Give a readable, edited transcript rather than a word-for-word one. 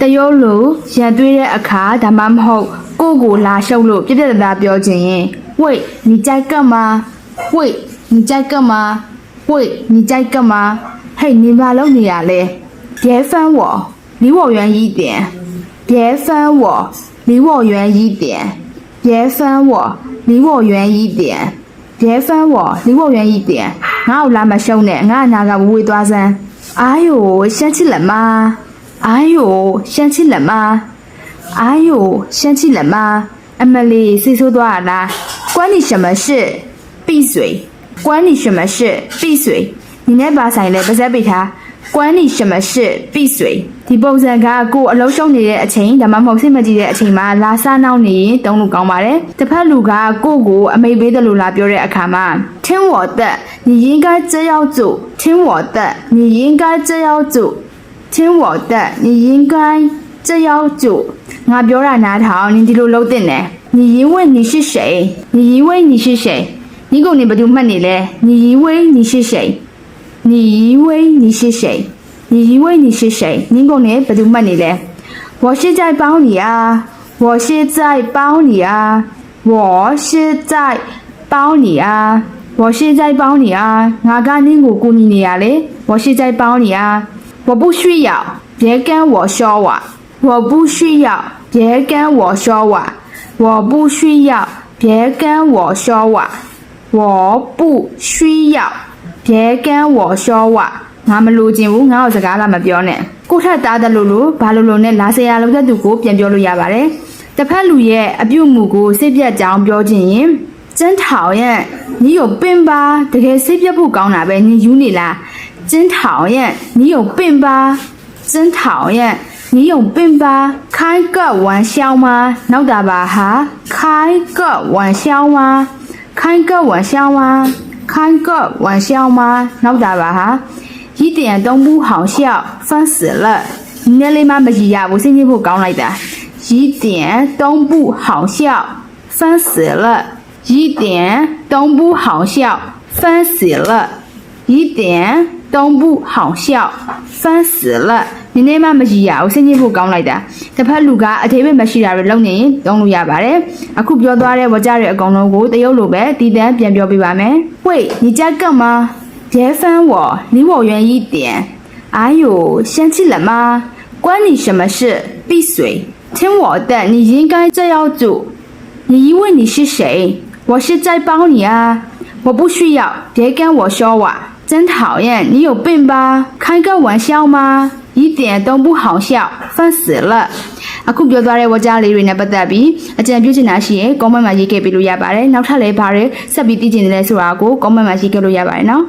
တရုတ်လူရန်တွေးတဲ့အခါဒါမှမဟုတ်ကိုကိုလာရှုပ်လို့ပြပြတသားပြောခြင်းရင်ဝိတ်你在干嘛ဝိတ်你在干嘛ဝိတ်你在干嘛ဟဲ့နေပါလို့နေရလဲ别烦我离我远一点别烦我离我远一点别烦我离我远一点别烦我离我远一点ငါ့ကိုလာမရှုံးနဲ့ငါ့အနာကဝေးသွားစမ်း哎呦生气了吗哎呦生气了吗哎呦生气了吗အမလီစိတ်ဆိုးသွားလား关你什么事闭嘴关你什么事闭嘴你နဲ့ပါဆိုင်လဲပါဇက်ပိထား关你什么事闭嘴ဒီပုံစံကကိုအလုံးရှုံးနေတဲ့အချိန်ဒါမှမဟုတ်စိတ်မကြည်တဲ့အချိန်မှာလာစားနှောင်းနေရင်တုံးလို့ကောင်းပါတယ်တစ်ဖက်လူကကိုကိုအမိတ်ပေးတယ်လို့လာပြောတဲ့အခါမှာ听我的你应该这样做听我的你应该这样做听我的你应该这样做ငါပြောတာနားထောင်နင်ဒီလိုလုပ်တဲ့နဲ့你以为你是谁你以为你是谁你ကိုနေဘယ်သူမှတ်နေလဲ你以为你是谁你以为你是谁你以为你是谁你ကိုနေဘယ်သူမှတ်နေလဲ我是在帮你啊我是在帮你啊我是在帮你啊我是在帮你啊ငါကနင်းကိုကူညီနေရလေ我是在帮你啊我不需要别跟我说话我不需要别跟我说话我不需要别跟我说话我不需要别跟我说话ငါမလို့ခြင်းဘူးငါ့ကိုစကားလာမပြောနဲ့ကိုထက်သားတယ်လို့ဘာလို့နဲ့လာစရာလောက်တဲ့သူကိုပြန်ပြောလို့ရပါတယ်တစ်ဖက်လူရဲ့အပြုတ်မှုကိုစိတ်ပြတ်ကြောင်းပြောခြင်းရင်真讨厌你有病吧တကယ်စိတ်ပြတ်ဖို့ကောင်းတာပဲ你ယူနေလား真讨厌你有病吧真讨厌你有病吧开个玩笑吗နောက်တာပါဟာ开个玩笑吗开个玩笑吗开个玩笑吗နောက်တာပါဟာ一点都不好笑烦死了你那里妈没一样我心情不高来的一点都不好笑烦死了一点都不好笑烦死了一点都不好笑烦死了你那妈没一样我心情不高来的တစ်ဖက်လူကအသေးပဲမရှိတာတွေလုံနေရင်တုံးလို့ရပါတယ်အခုပြောသွားတဲ့ဝကြရဲ့အကောင်လုံးကိုတရုပ်လိုပဲတည်တန်းပြန်ပြောပြပါမယ်ဝေး你在干嘛别烦我离我远一点哎呦生气了吗关你什么事闭嘴听我的你应该这样做你以为你是谁我是在帮你啊我不需要别跟我说话真讨厌你有病吧开个玩笑吗一点都不好笑烦死了အခုပြောသွားတဲ့ဝကြလေးတွေနဲ့ပတ်သက်ပြီးအကြံပြုချင်တာရှိရင် comment မှာရေးခဲ့ပေးလို့ရပါတယ်နောက်ထပ်လည်းဘာတွေဆက်ပြီးသိချင်တယ်လဲဆိုတာကို comment မှာရေးခဲ့လို့ရပါတယ်နော်